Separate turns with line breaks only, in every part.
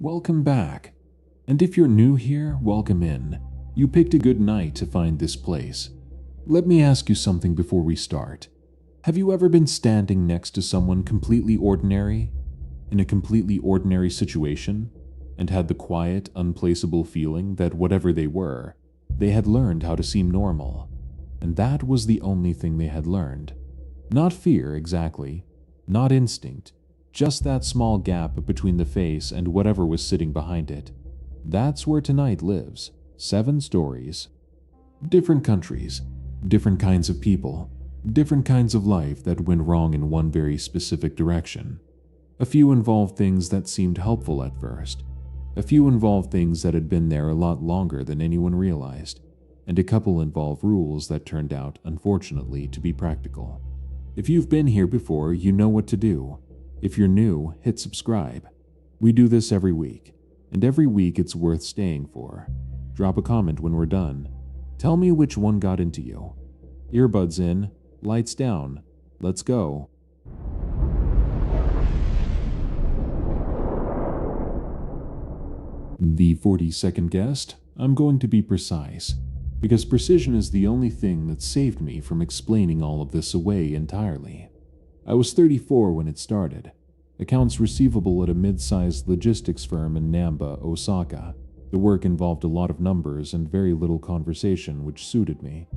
Welcome back. And if you're new here, welcome in. You picked a good night to find this place. Let me ask you something before we start. Have you ever been standing next to someone completely ordinary, in a completely ordinary situation, and had the quiet, unplaceable feeling that whatever they were, they had learned how to seem normal, and that was the only thing they had learned? Not fear, exactly, not instinct, just that small gap between the face and whatever was sitting behind it. That's where tonight lives. 7 stories. Different countries, different kinds of people, different kinds of life that went wrong in one very specific direction. A few involved things that seemed helpful at first. A few involved things that had been there a lot longer than anyone realized. And a couple involved rules that turned out, unfortunately, to be practical. If you've been here before, you know what to do. If you're new, hit subscribe. We do this every week, and every week it's worth staying for. Drop a comment when we're done. Tell me which one got into you. Earbuds in, lights down. Let's go. The 42nd guest? I'm going to be precise, because precision is the only thing that saved me from explaining all of this away entirely. I was 34 when it started. Accounts receivable at a mid-sized logistics firm in Namba, Osaka. The work involved a lot of numbers and very little conversation, which suited me.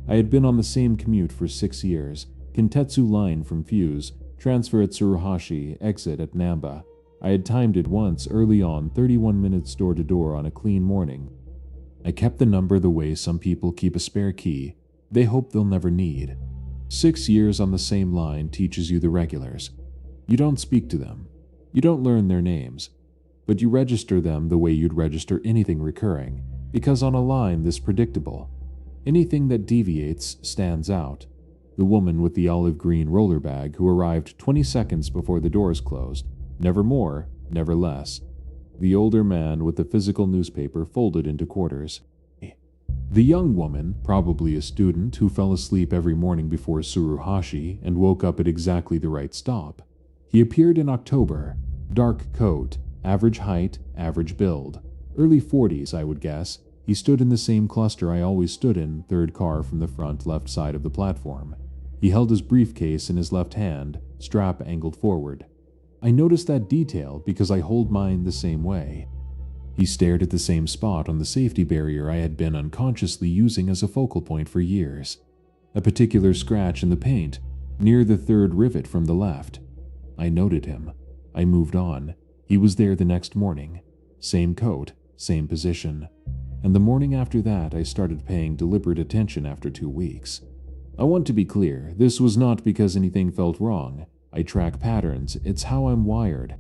I had been on the same commute for 6 years, Kintetsu line from Fuse, transfer at Tsuruhashi, exit at Namba. I had timed it once early on, 31 minutes door to door on a clean morning. I kept the number the way some people keep a spare key they hope they'll never need. 6 years on the same line teaches you the regulars. You don't speak to them. You don't learn their names. But you register them the way you'd register anything recurring, because on a line this predictable. Anything that deviates stands out. The woman with the olive green roller bag who arrived 20 seconds before the doors closed. Never more, never less. The older man with the physical newspaper folded into quarters. The young woman, probably a student who fell asleep every morning before Tsuruhashi and woke up at exactly the right stop. He appeared in October. Dark coat, average height, average build. Early 40s, I would guess. He stood in the same cluster I always stood in, third car from the front left side of the platform. He held his briefcase in his left hand, strap angled forward. I noticed that detail because I hold mine the same way. He stared at the same spot on the safety barrier I had been unconsciously using as a focal point for years. A particular scratch in the paint, near the third rivet from the left. I noted him. I moved on. He was there the next morning. Same coat, same position. And the morning after that, I started paying deliberate attention after 2 weeks. I want to be clear, this was not because anything felt wrong. I track patterns, it's how I'm wired.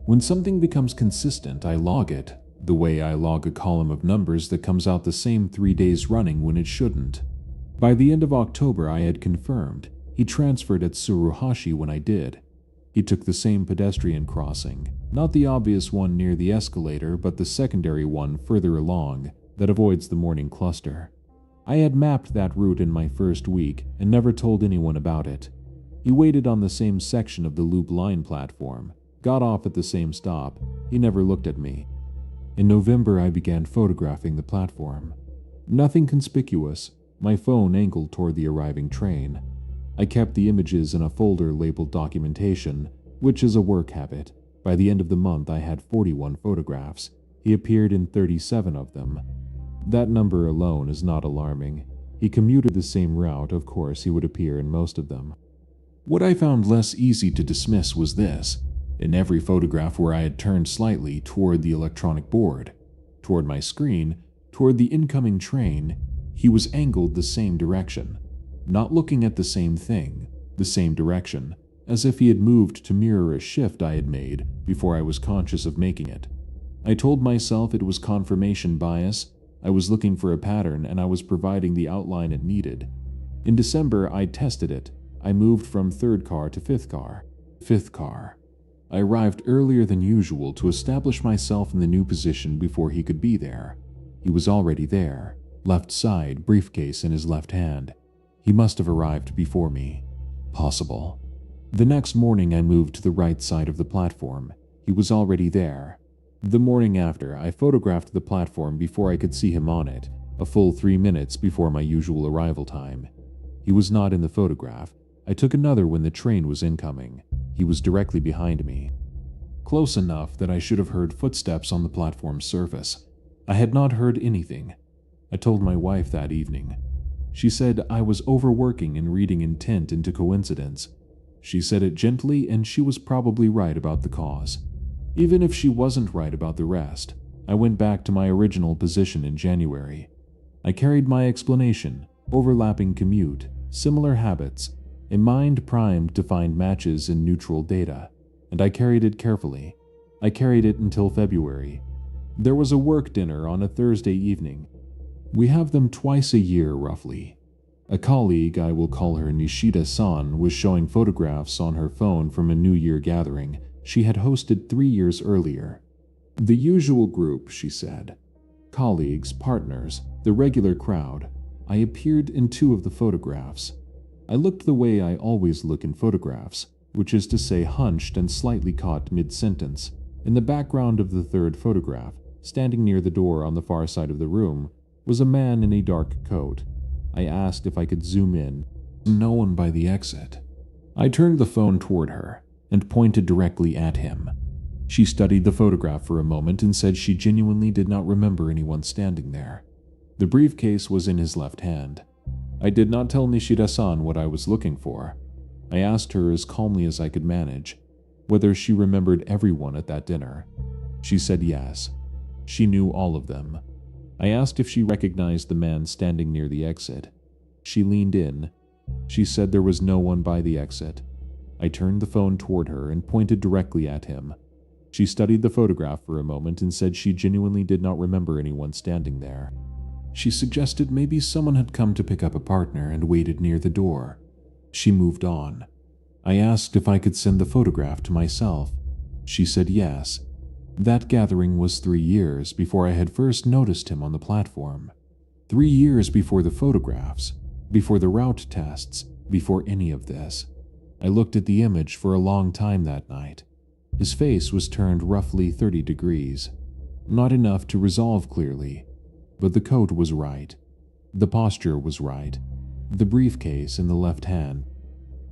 When something becomes consistent, I log it, the way I log a column of numbers that comes out the same 3 days running when it shouldn't. By the end of October, I had confirmed. He transferred at Tsuruhashi when I did. He took the same pedestrian crossing, not the obvious one near the escalator, but the secondary one further along that avoids the morning cluster. I had mapped that route in my first week and never told anyone about it. He waited on the same section of the loop line platform, got off at the same stop. He never looked at me. In November, I began photographing the platform. Nothing conspicuous, my phone angled toward the arriving train. I kept the images in a folder labeled documentation, which is a work habit. By the end of the month, I had 41 photographs. He appeared in 37 of them. That number alone is not alarming. He commuted the same route, of course he would appear in most of them. What I found less easy to dismiss was this. In every photograph where I had turned slightly toward the electronic board, toward my screen, toward the incoming train, he was angled the same direction. Not looking at the same thing, the same direction, as if he had moved to mirror a shift I had made before I was conscious of making it. I told myself it was confirmation bias. I was looking for a pattern and I was providing the outline it needed. In December, I tested it. I moved from third car to fifth car. Fifth car. I arrived earlier than usual to establish myself in the new position before he could be there. He was already there, left side, briefcase in his left hand. He must have arrived before me. Possible. The next morning I moved to the right side of the platform. He was already there. The morning after, I photographed the platform before I could see him on it, a full 3 minutes before my usual arrival time. He was not in the photograph. I took another when the train was incoming. He was directly behind me, close enough that I should have heard footsteps on the platform's surface. I had not heard anything. I told my wife that evening. She said I was overworking and reading intent into coincidence. She said it gently, and she was probably right about the cause. Even if she wasn't right about the rest, I went back to my original position in January. I carried my explanation, overlapping commute, similar habits, a mind primed to find matches in neutral data, and I carried it carefully. I carried it until February. There was a work dinner on a Thursday evening. We have them twice a year, roughly. A colleague, I will call her Nishida-san, was showing photographs on her phone from a New Year gathering she had hosted 3 years earlier. The usual group, she said. Colleagues, partners, the regular crowd. I appeared in 2 of the photographs. I looked the way I always look in photographs, which is to say hunched and slightly caught mid-sentence. In the background of the 3rd photograph, standing near the door on the far side of the room, was a man in a dark coat. I asked if I could zoom in. No one by the exit. I turned the phone toward her and pointed directly at him. She studied the photograph for a moment and said she genuinely did not remember anyone standing there. The briefcase was in his left hand. I did not tell Nishida-san what I was looking for. I asked her as calmly as I could manage whether she remembered everyone at that dinner. She said yes. She knew all of them. I asked if she recognized the man standing near the exit. She leaned in. She said there was no one by the exit. I turned the phone toward her and pointed directly at him. She studied the photograph for a moment and said she genuinely did not remember anyone standing there. She suggested maybe someone had come to pick up a partner and waited near the door. She moved on. I asked if I could send the photograph to myself. She said yes. That gathering was 3 years before I had first noticed him on the platform. 3 years before the photographs, before the route tests, before any of this. I looked at the image for a long time that night. His face was turned roughly 30 degrees. Not enough to resolve clearly, but the coat was right. The posture was right. The briefcase in the left hand.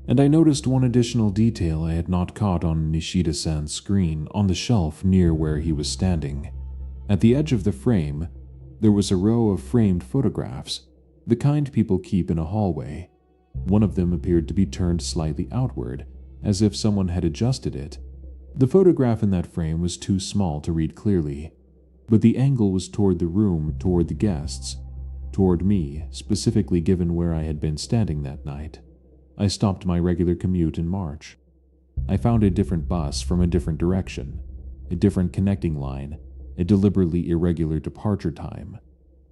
And I noticed one additional detail I had not caught on Nishida-san's screen on the shelf near where he was standing. At the edge of the frame, there was a row of framed photographs, the kind people keep in a hallway. One of them appeared to be turned slightly outward, as if someone had adjusted it. The photograph in that frame was too small to read clearly, but the angle was toward the room, toward the guests, toward me, specifically given where I had been standing that night. I stopped my regular commute in March. I found a different bus from a different direction, a different connecting line, a deliberately irregular departure time.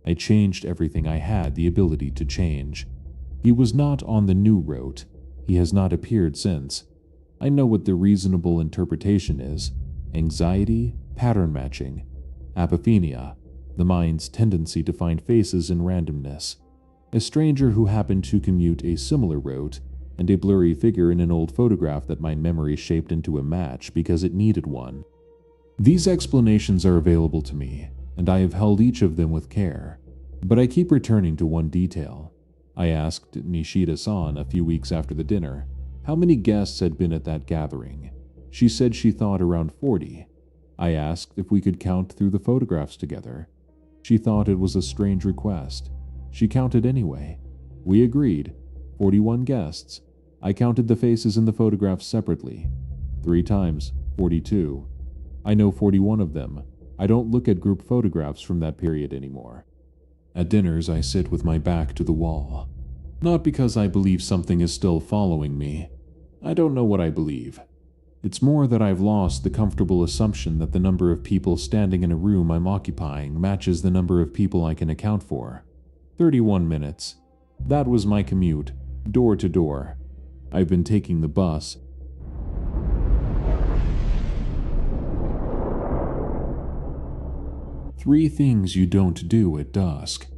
I changed everything I had the ability to change. He was not on the new route. He has not appeared since. I know what the reasonable interpretation is: anxiety, pattern matching, apophenia, the mind's tendency to find faces in randomness. A stranger who happened to commute a similar route, and a blurry figure in an old photograph that my memory shaped into a match because it needed one. These explanations are available to me, and I have held each of them with care, but I keep returning to one detail. I asked Nishida-san a few weeks after the dinner how many guests had been at that gathering. She said she thought around 40. I asked if we could count through the photographs together. She thought it was a strange request. She counted anyway. We agreed. 41 guests. I counted the faces in the photographs separately. 3 times 42. I know 41 of them. I don't look at group photographs from that period anymore. At dinners, I sit with my back to the wall. Not because I believe something is still following me. I don't know what I believe. It's more that I've lost the comfortable assumption that the number of people standing in a room I'm occupying matches the number of people I can account for. 31 minutes. That was my commute, door to door. I've been taking the bus. Three things you don't do at dusk.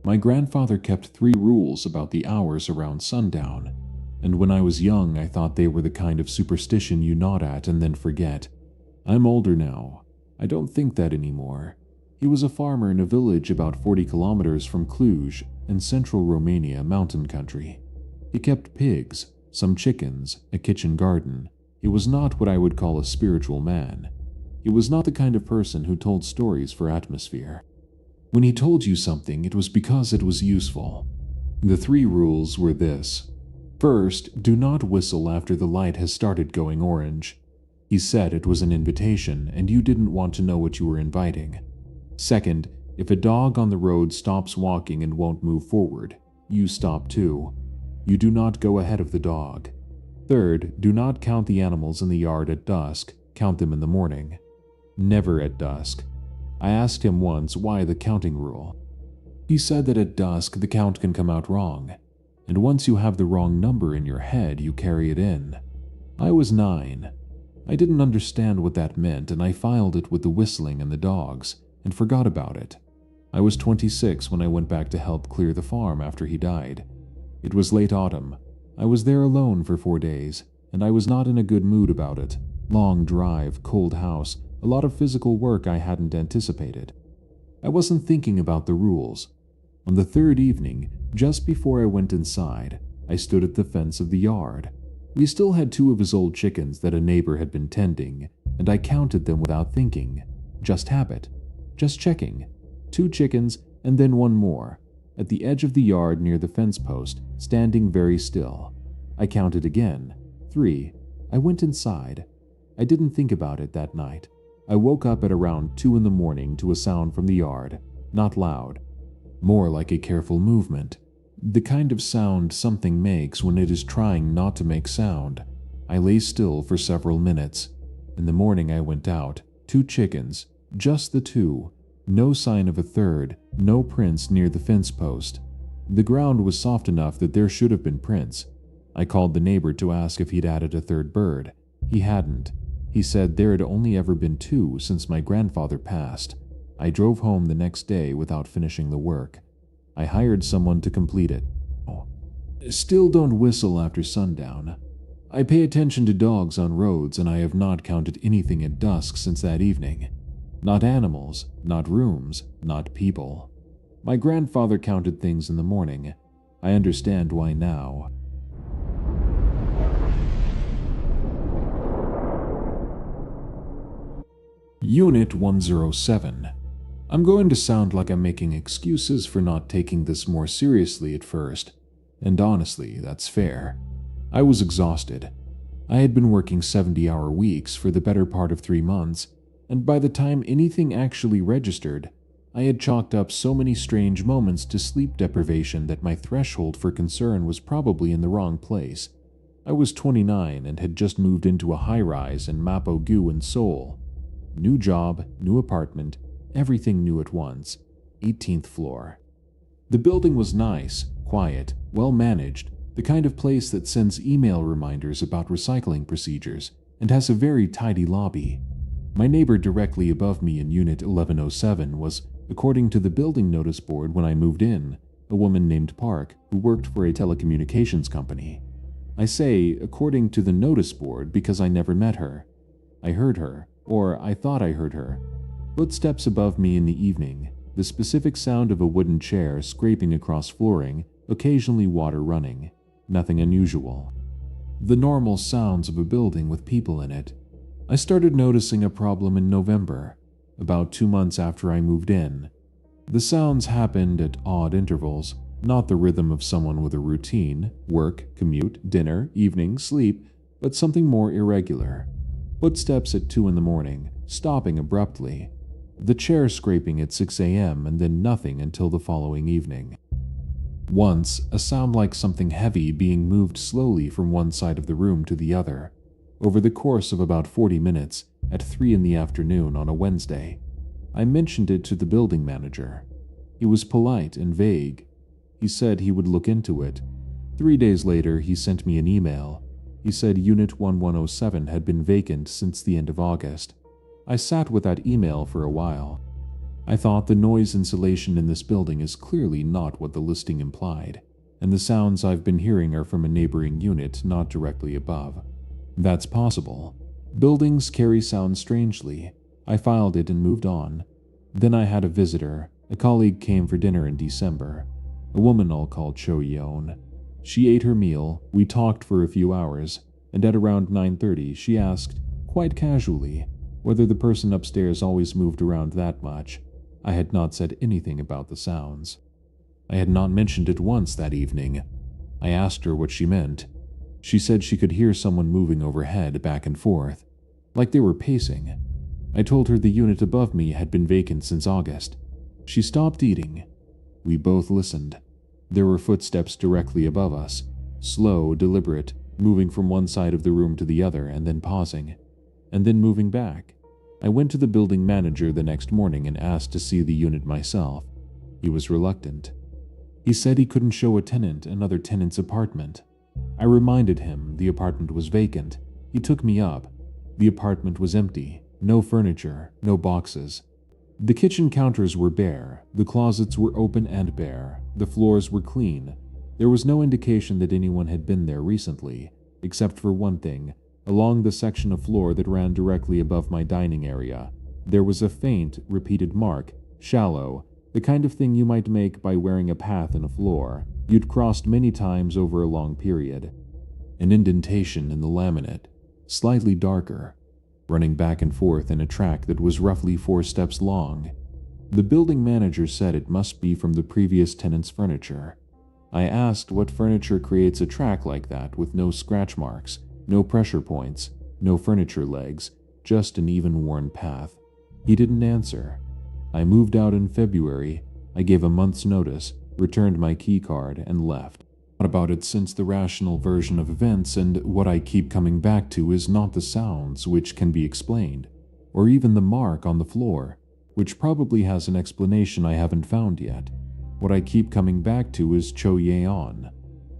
My grandfather kept 3 rules about the hours around sundown, and when I was young I thought they were the kind of superstition you nod at and then forget. I'm older now. I don't think that anymore. He was a farmer in a village about 40 kilometers from Cluj in central Romania mountain country. He kept pigs, some chickens, a kitchen garden. He was not what I would call a spiritual man. He was not the kind of person who told stories for atmosphere. When he told you something, it was because it was useful. The 3 rules were this. First, do not whistle after the light has started going orange. He said it was an invitation and you didn't want to know what you were inviting. Second, if a dog on the road stops walking and won't move forward, you stop too. You do not go ahead of the dog. Third, do not count the animals in the yard at dusk, count them in the morning. Never at dusk. I asked him once why the counting rule. He said that at dusk the count can come out wrong, and once you have the wrong number in your head, you carry it in. I was 9. I didn't understand what that meant, and I filed it with the whistling and the dogs, and forgot about it. I was 26 when I went back to help clear the farm after he died. It was late autumn. I was there alone for 4 days, and I was not in a good mood about it. Long drive, cold house, a lot of physical work I hadn't anticipated. I wasn't thinking about the rules. On the 3rd evening, just before I went inside, I stood at the fence of the yard. We still had 2 of his old chickens that a neighbor had been tending, and I counted them without thinking. Just habit. Just checking. 2 chickens and then 1 more. At the edge of the yard near the fence post, standing very still. I counted again. 3. I went inside. I didn't think about it that night. I woke up at around 2 in the morning to a sound from the yard. Not loud. More like a careful movement. The kind of sound something makes when it is trying not to make sound. I lay still for several minutes. In the morning I went out. 2 chickens. Just the 2. No sign of a 3rd, no prints near the fence post. The ground was soft enough that there should have been prints. I called the neighbor to ask if he'd added a 3rd bird. He hadn't. He said there had only ever been 2 since my grandfather passed. I drove home the next day without finishing the work. I hired someone to complete it. Still don't whistle after sundown. I pay attention to dogs on roads and I have not counted anything at dusk since that evening. Not animals, not rooms, not people. My grandfather counted things in the morning. I understand why now. Unit 107. I'm going to sound like I'm making excuses for not taking this more seriously at first, and honestly, that's fair. I was exhausted. I had been working 70-hour weeks for the better part of 3 months, and by the time anything actually registered, I had chalked up so many strange moments to sleep deprivation that my threshold for concern was probably in the wrong place. I was 29 and had just moved into a high-rise in Mapogu in Seoul. New job, new apartment, everything new at once. 18th floor. The building was nice, quiet, well-managed, the kind of place that sends email reminders about recycling procedures, and has a very tidy lobby. My neighbor directly above me in Unit 1107 was, according to the building notice board when I moved in, a woman named Park who worked for a telecommunications company. I say according to the notice board because I never met her. I heard her, or I thought I heard her. Footsteps above me in the evening, the specific sound of a wooden chair scraping across flooring, occasionally water running. Nothing unusual. The normal sounds of a building with people in it. I started noticing a problem in November, about 2 months after I moved in. The sounds happened at odd intervals, not the rhythm of someone with a routine, work, commute, dinner, evening, sleep, but something more irregular. Footsteps at 2 in the morning, stopping abruptly. The chair scraping at 6 a.m. and then nothing until the following evening. Once, a sound like something heavy being moved slowly from one side of the room to the other, over the course of about 40 minutes at 3 in the afternoon on a Wednesday. I mentioned it to the building manager. He was polite and vague. He said he would look into it. 3 days later, he sent me an email. He said Unit 1107 had been vacant since the end of August. I sat with that email for a while. I thought the noise insulation in this building is clearly not what the listing implied, and the sounds I've been hearing are from a neighboring unit not directly above. That's possible. Buildings carry sound strangely. I filed it and moved on. Then I had a visitor. A colleague came for dinner in December. A woman I'll call Cho-Yeon. She ate her meal, we talked for a few hours, and at around 9:30 she asked, quite casually, whether the person upstairs always moved around that much. I had not said anything about the sounds. I had not mentioned it once that evening. I asked her what she meant. She said she could hear someone moving overhead back and forth, like they were pacing. I told her the unit above me had been vacant since August. She stopped eating. We both listened. There were footsteps directly above us, slow, deliberate, moving from one side of the room to the other and then pausing, and then moving back. I went to the building manager the next morning and asked to see the unit myself. He was reluctant. He said he couldn't show a tenant another tenant's apartment. I reminded him the apartment was vacant. He took me up. The apartment was empty, no furniture, no boxes. The kitchen counters were bare, the closets were open and bare, the floors were clean. There was no indication that anyone had been there recently, except for one thing. Along the section of floor that ran directly above my dining area, there was a faint, repeated mark, shallow, the kind of thing you might make by wearing a path in a floor you'd crossed many times over a long period. An indentation in the laminate, slightly darker, running back and forth in a track that was roughly 4 steps long. The building manager said it must be from the previous tenant's furniture. I asked what furniture creates a track like that with no scratch marks, no pressure points, no furniture legs, just an even worn path. He didn't answer. I moved out in February. I gave a month's notice, returned my key card, and left. Thought about it since the rational version of events, and what I keep coming back to is not the sounds, which can be explained, or even the mark on the floor, which probably has an explanation I haven't found yet. What I keep coming back to is Cho-Yeon.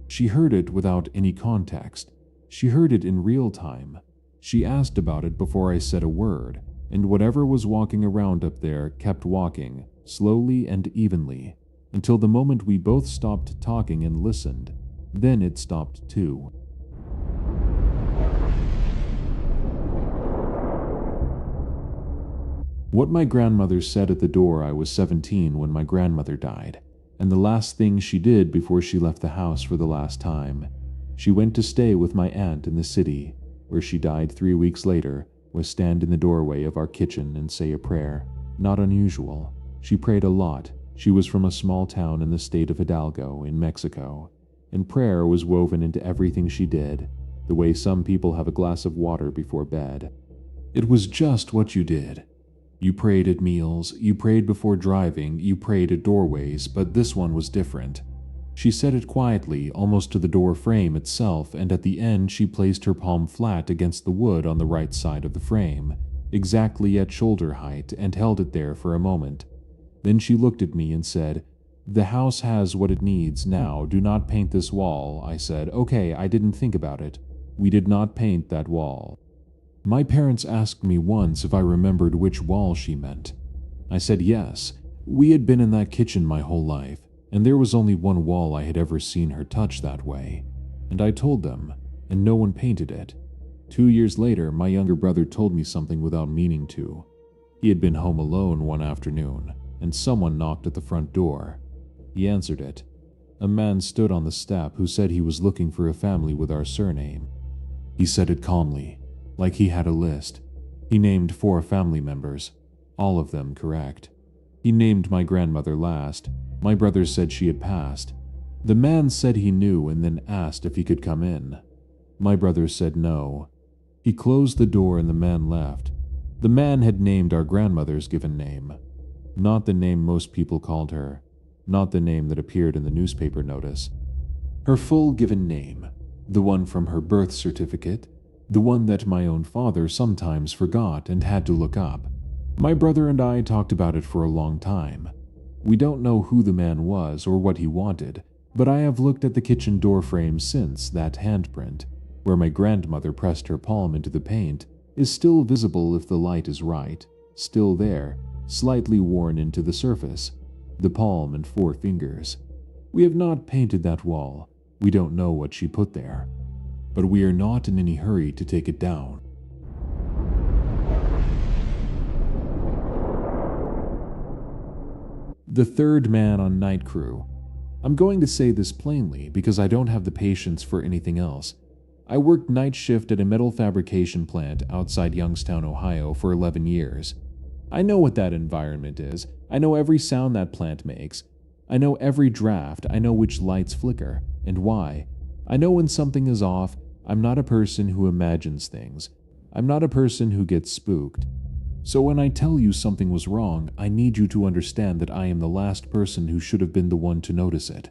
She heard it without any context. She heard it in real time. She asked about it before I said a word, and whatever was walking around up there kept walking, slowly and evenly, until the moment we both stopped talking and listened. Then it stopped too. What my grandmother said at the door. I was 17 when my grandmother died, and the last thing she did before she left the house for the last time. She went to stay with my aunt in the city, where she died 3 weeks later, was stand in the doorway of our kitchen and say a prayer. Not unusual. She prayed a lot. She was from a small town in the state of Hidalgo in Mexico, and prayer was woven into everything she did, the way some people have a glass of water before bed. It was just what you did. You prayed at meals, you prayed before driving, you prayed at doorways, but this one was different. She said it quietly, almost to the door frame itself, and at the end she placed her palm flat against the wood on the right side of the frame, exactly at shoulder height, and held it there for a moment. Then she looked at me and said, "The house has what it needs now. Do not paint this wall." I said, "Okay, I didn't think about it. We did not paint that wall." My parents asked me once if I remembered which wall she meant. I said yes. We had been in that kitchen my whole life, and there was only one wall I had ever seen her touch that way. And I told them, and no one painted it. 2 years later, my younger brother told me something without meaning to. He had been home alone one afternoon, and someone knocked at the front door. He answered it. A man stood on the step who said he was looking for a family with our surname. He said it calmly, like he had a list. He named 4 family members, all of them correct. He named my grandmother last. My brother said she had passed. The man said he knew and then asked if he could come in. My brother said no. He closed the door and the man left. The man had named our grandmother's given name. Not the name most people called her. Not the name that appeared in the newspaper notice. Her full given name. The one from her birth certificate. The one that my own father sometimes forgot and had to look up. My brother and I talked about it for a long time. We don't know who the man was or what he wanted, but I have looked at the kitchen door frame since. That handprint, where my grandmother pressed her palm into the paint, is still visible if the light is right, still there, slightly worn into the surface, the palm and 4 fingers. We have not painted that wall. We don't know what she put there, but we are not in any hurry to take it down. The third man on night crew. I'm going to say this plainly because I don't have the patience for anything else. I worked night shift at a metal fabrication plant outside Youngstown, Ohio for 11 years. I know what that environment is. I know every sound that plant makes. I know every draft. I know which lights flicker and why. I know when something is off. I'm not a person who imagines things. I'm not a person who gets spooked. So when I tell you something was wrong, I need you to understand that I am the last person who should have been the one to notice it.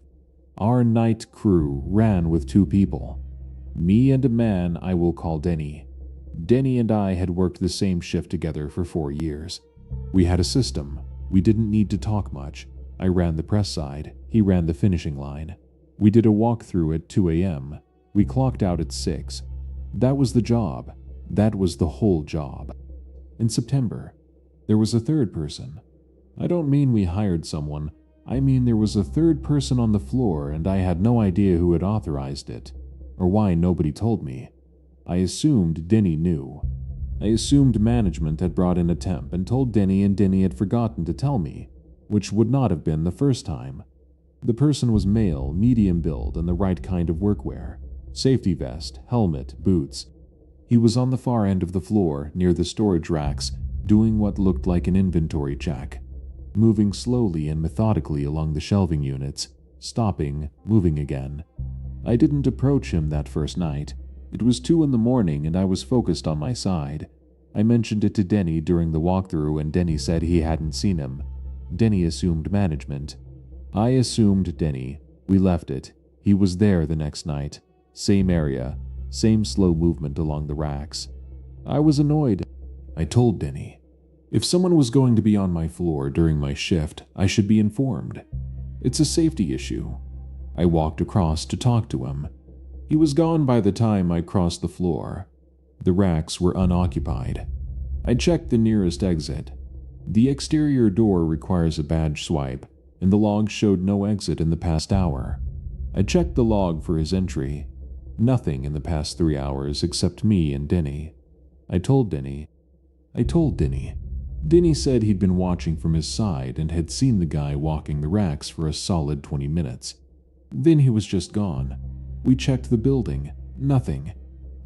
Our night crew ran with 2 people. Me and a man I will call Denny. Denny and I had worked the same shift together for 4 years. We had a system. We didn't need to talk much. I ran the press side. He ran the finishing line. We did a walkthrough at 2 a.m. We clocked out at 6. That was the job. That was the whole job. In September, there was a third person. I don't mean we hired someone. I mean there was a third person on the floor and I had no idea who had authorized it, or why nobody told me. I assumed Denny knew. I assumed management had brought in a temp and told Denny and Denny had forgotten to tell me, which would not have been the first time. The person was male, medium build, and the right kind of workwear. Safety vest, helmet, boots. He was on the far end of the floor, near the storage racks, doing what looked like an inventory check, moving slowly and methodically along the shelving units, stopping, moving again. I didn't approach him that first night. It was 2 in the morning and I was focused on my side. I mentioned it to Denny during the walkthrough and Denny said he hadn't seen him. Denny assumed management. I assumed Denny. We left it. He was there the next night. Same area. Same slow movement along the racks. I was annoyed. I told Denny, if someone was going to be on my floor during my shift, I should be informed. It's a safety issue. I walked across to talk to him. He was gone by the time I crossed the floor. The racks were unoccupied. I checked the nearest exit. The exterior door requires a badge swipe, and the log showed no exit in the past hour. I checked the log for his entry. Nothing in the past 3 hours except me and Denny. I told Denny. Denny said he'd been watching from his side and had seen the guy walking the racks for a solid 20 minutes. Then he was just gone. We checked the building. Nothing.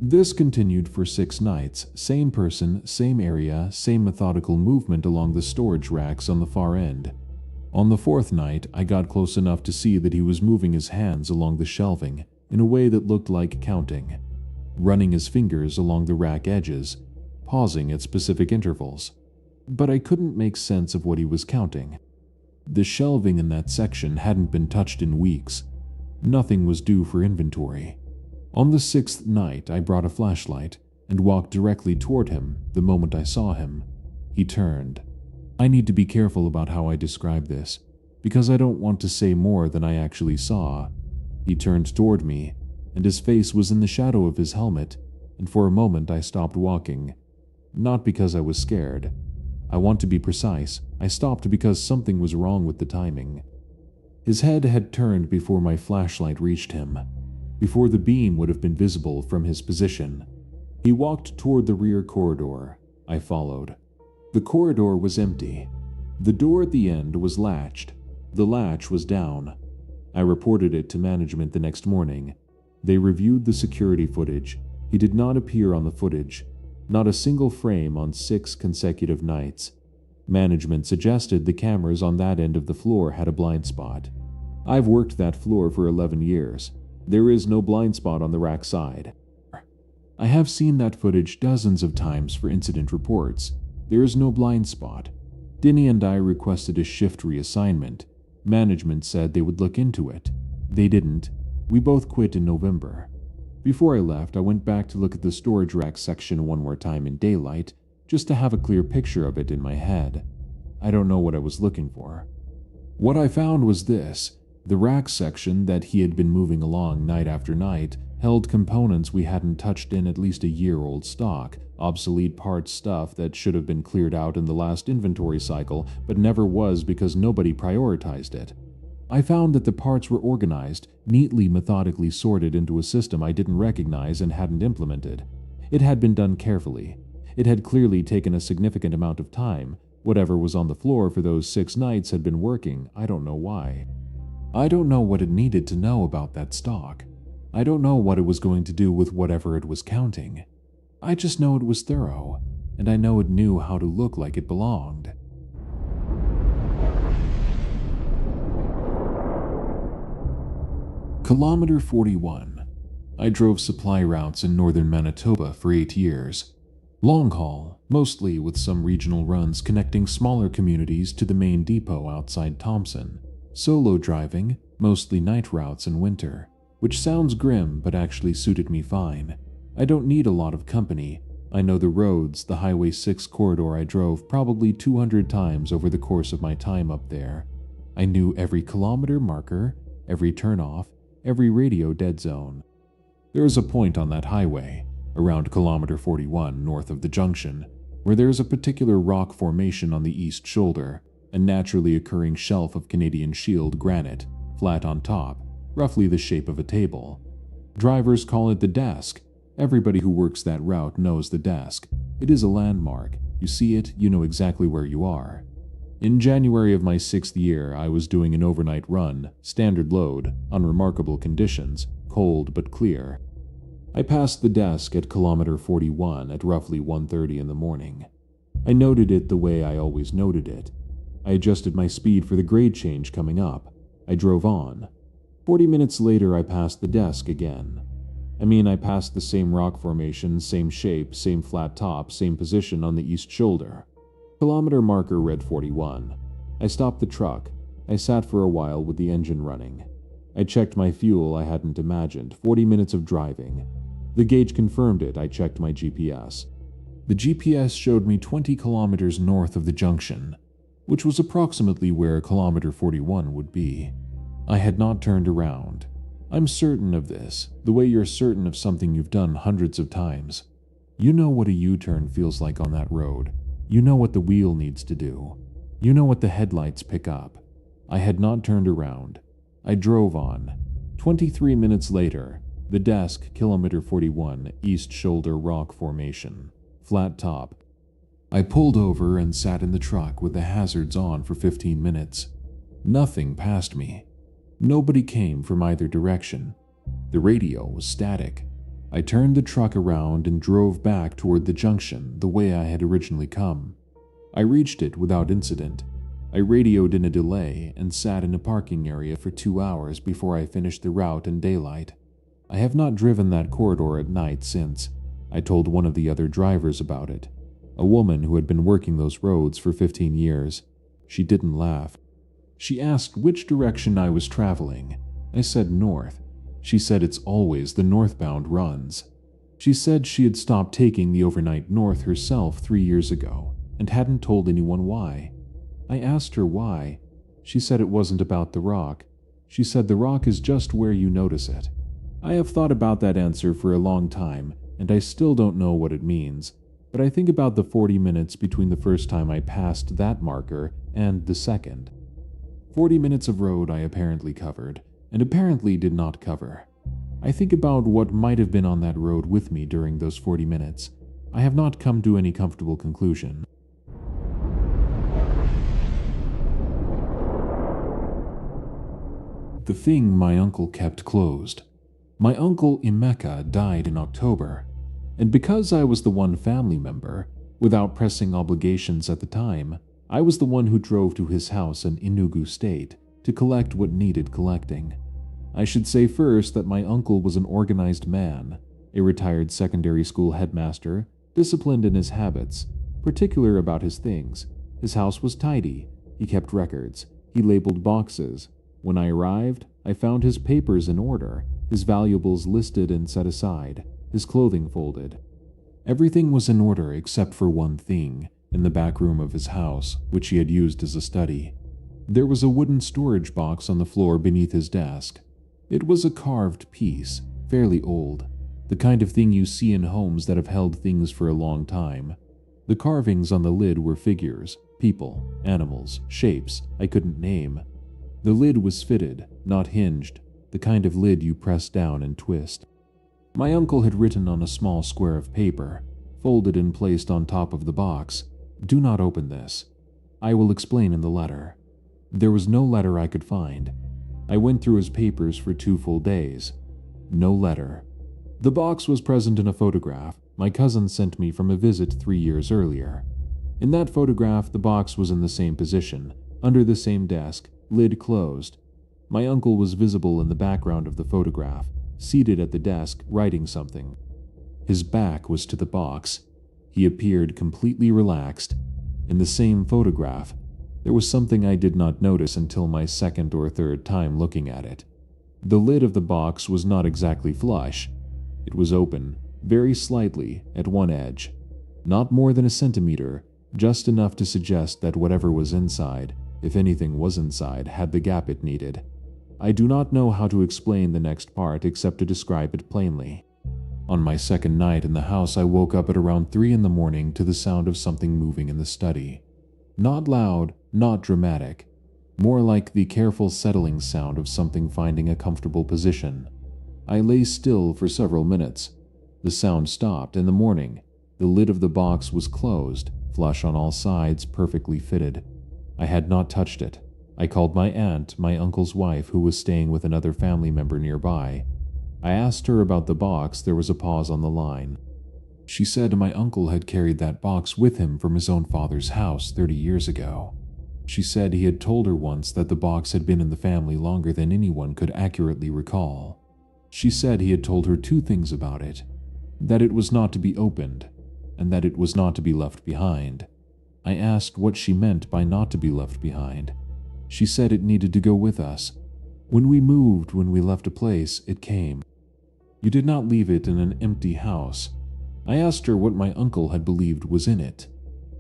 This continued for 6 nights. Same person, same area, same methodical movement along the storage racks on the far end. On the 4th night, I got close enough to see that he was moving his hands along the shelving in a way that looked like counting, running his fingers along the rack edges, pausing at specific intervals. But I couldn't make sense of what he was counting. The shelving in that section hadn't been touched in weeks. Nothing was due for inventory. On the 6th night, I brought a flashlight and walked directly toward him the moment I saw him. He turned. I need to be careful about how I describe this, because I don't want to say more than I actually saw. He turned toward me, and his face was in the shadow of his helmet, and for a moment I stopped walking. Not because I was scared. I want to be precise. I stopped because something was wrong with the timing. His head had turned before my flashlight reached him, before the beam would have been visible from his position. He walked toward the rear corridor. I followed. The corridor was empty. The door at the end was latched. The latch was down. I reported it to management the next morning. They reviewed the security footage. He did not appear on the footage. Not a single frame on 6 consecutive nights. Management suggested the cameras on that end of the floor had a blind spot. I've worked that floor for 11 years. There is no blind spot on the rack side. I have seen that footage dozens of times for incident reports. There is no blind spot. Denny and I requested a shift reassignment. Management said they would look into it. They didn't. We both quit in November. Before I left, I went back to look at the storage rack section one more time in daylight, just to have a clear picture of it in my head. I don't know what I was looking for. What I found was this. The rack section that he had been moving along night after night held components we hadn't touched in at least a year-old stock, obsolete parts, stuff that should have been cleared out in the last inventory cycle but never was because nobody prioritized it. I found that the parts were organized, neatly methodically sorted into a system I didn't recognize and hadn't implemented. It had been done carefully. It had clearly taken a significant amount of time, Whatever was on the floor for those 6 nights had been working, I don't know why. I don't know what it needed to know about that stock. I don't know what it was going to do with whatever it was counting. I just know it was thorough, and I know it knew how to look like it belonged. Kilometre 41. I drove supply routes in northern Manitoba for 8 years. Long haul, mostly with some regional runs connecting smaller communities to the main depot outside Thompson. Solo driving, mostly night routes in winter, which sounds grim but actually suited me fine. I don't need a lot of company. I know the roads, the Highway 6 corridor I drove probably 200 times over the course of my time up there. I knew every kilometer marker, every turnoff, every radio dead zone. There is a point on that highway, around kilometre 41 north of the junction, where there is a particular rock formation on the east shoulder, a naturally occurring shelf of Canadian Shield granite, flat on top, roughly the shape of a table. Drivers call it the desk. Everybody who works that route knows the desk. It is a landmark. You see it, you know exactly where you are. In January of my 6th year, I was doing an overnight run, standard load, on remarkable conditions, cold but clear. I passed the desk at kilometre 41 at roughly 1:30 in the morning. I noted it the way I always noted it. I adjusted my speed for the grade change coming up. I drove on. 40 minutes later, I passed the desk again. I passed the same rock formation, same shape, same flat top, same position on the east shoulder. Kilometer marker read 41. I stopped the truck. I sat for a while with the engine running. I checked my fuel. I hadn't imagined 40 minutes of driving. The gauge confirmed it. I checked my GPS. The GPS showed me 20 kilometers north of the junction, which was approximately where kilometer 41 would be. I had not turned around. I'm certain of this, the way you're certain of something you've done hundreds of times. You know what a U-turn feels like on that road. You know what the wheel needs to do. You know what the headlights pick up. I had not turned around. I drove on. 23 minutes later, the desk, kilometer 41, east shoulder rock formation, flat top. I pulled over and sat in the truck with the hazards on for 15 minutes. Nothing passed me. Nobody came from either direction. The radio was static. I turned the truck around and drove back toward the junction the way I had originally come. I reached it without incident. I radioed in a delay and sat in a parking area for 2 hours before I finished the route in daylight. I have not driven that corridor at night since. I told one of the other drivers about it, a woman who had been working those roads for 15 years. She didn't laugh. She asked which direction I was traveling. I said north. She said it's always the northbound runs. She said she had stopped taking the overnight north herself 3 years ago and hadn't told anyone why. I asked her why. She said it wasn't about the rock. She said the rock is just where you notice it. I have thought about that answer for a long time, and I still don't know what it means, but I think about the 40 minutes between the first time I passed that marker and the second. 40 minutes of road I apparently covered, and apparently did not cover. I think about what might have been on that road with me during those 40 minutes. I have not come to any comfortable conclusion. The thing my uncle kept closed. My uncle Emeka died in October, and because I was the one family member, without pressing obligations at the time, I was the one who drove to his house in Enugu State to collect what needed collecting. I should say first that my uncle was an organized man, a retired secondary school headmaster, disciplined in his habits, particular about his things. His house was tidy. He kept records. He labeled boxes. When I arrived, I found his papers in order, his valuables listed and set aside, his clothing folded. Everything was in order except for one thing, in the back room of his house, which he had used as a study. There was a wooden storage box on the floor beneath his desk. It was a carved piece, fairly old, the kind of thing you see in homes that have held things for a long time. The carvings on the lid were figures, people, animals, shapes I couldn't name. The lid was fitted, not hinged, the kind of lid you press down and twist. My uncle had written on a small square of paper, folded and placed on top of the box, "Do not open this." I will explain in the letter. There was no letter I could find. I went through his papers for 2 full days. No letter. The box was present in a photograph my cousin sent me from a visit 3 years earlier. In that photograph, the box was in the same position, under the same desk, lid closed. My uncle was visible in the background of the photograph, seated at the desk, writing something. His back was to the box. He appeared completely relaxed. In the same photograph, there was something I did not notice until my second or third time looking at it. The lid of the box was not exactly flush. It was open, very slightly, at one edge. Not more than a centimeter, just enough to suggest that whatever was inside, if anything was inside, had the gap it needed. I do not know how to explain the next part except to describe it plainly. On my second night in the house, I woke up at around 3 in the morning to the sound of something moving in the study. Not loud, not dramatic, more like the careful settling sound of something finding a comfortable position. I lay still for several minutes. The sound stopped. In the morning, the lid of the box was closed, flush on all sides, perfectly fitted. I had not touched it. I called my aunt, my uncle's wife, who was staying with another family member nearby. I asked her about the box. There was a pause on the line. She said my uncle had carried that box with him from his own father's house 30 years ago. She said he had told her once that the box had been in the family longer than anyone could accurately recall. She said he had told her 2 things about it: that it was not to be opened, and that it was not to be left behind. I asked what she meant by not to be left behind. She said it needed to go with us. When we moved, when we left a place, it came. You did not leave it in an empty house. I asked her what my uncle had believed was in it.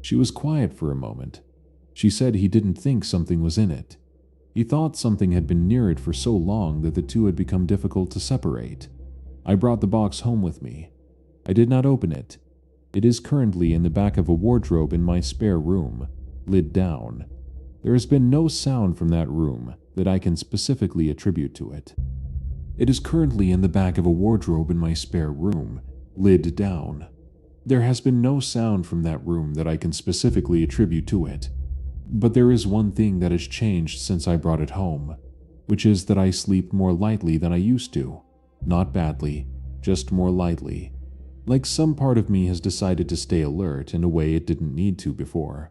She was quiet for a moment. She said he didn't think something was in it. He thought something had been near it for so long that the two had become difficult to separate. I brought the box home with me. I did not open it. It is currently in the back of a wardrobe in my spare room, lid down. There has been no sound from that room that I can specifically attribute to it. It is currently in the back of a wardrobe in my spare room, lid down. There has been no sound from that room that I can specifically attribute to it. But there is one thing that has changed since I brought it home, which is that I sleep more lightly than I used to. Not badly, just more lightly. Like some part of me has decided to stay alert in a way it didn't need to before.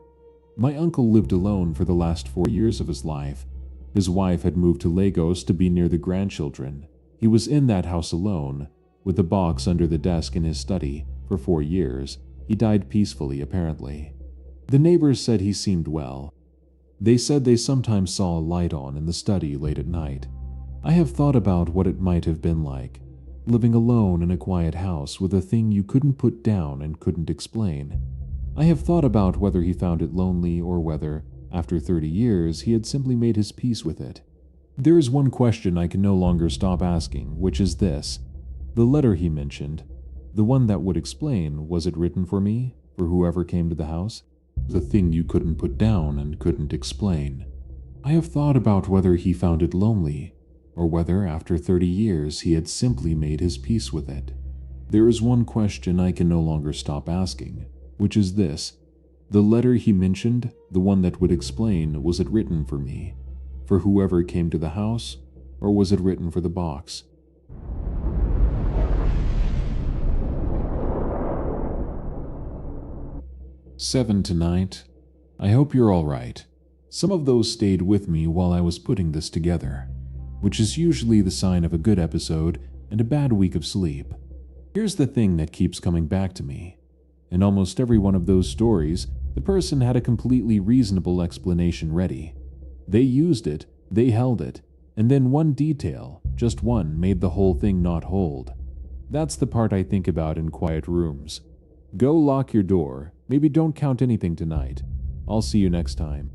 My uncle lived alone for the last 4 years of his life. His wife had moved to Lagos to be near the grandchildren. He was in that house alone, with the box under the desk in his study, for 4 years. He died peacefully, apparently. The neighbors said he seemed well. They said they sometimes saw a light on in the study late at night. I have thought about what it might have been like, living alone in a quiet house with a thing you couldn't put down and couldn't explain. I have thought about whether he found it lonely or whether, after 30 years, he had simply made his peace with it. There is one question I can no longer stop asking, which is this. The letter he mentioned, the one that would explain, was it written for me, for whoever came to the house? The thing you couldn't put down and couldn't explain. I have thought about whether he found it lonely, or whether after 30 years he had simply made his peace with it. There is one question I can no longer stop asking, which is this. The letter he mentioned, the one that would explain, was it written for me, for whoever came to the house, or was it written for the box? Seven tonight. I hope you're all right. Some of those stayed with me while I was putting this together, which is usually the sign of a good episode and a bad week of sleep. Here's the thing that keeps coming back to me. In almost every one of those stories, the person had a completely reasonable explanation ready. They used it, they held it, and then one detail, just one, made the whole thing not hold. That's the part I think about in quiet rooms. Go lock your door. Maybe don't count anything tonight. I'll see you next time.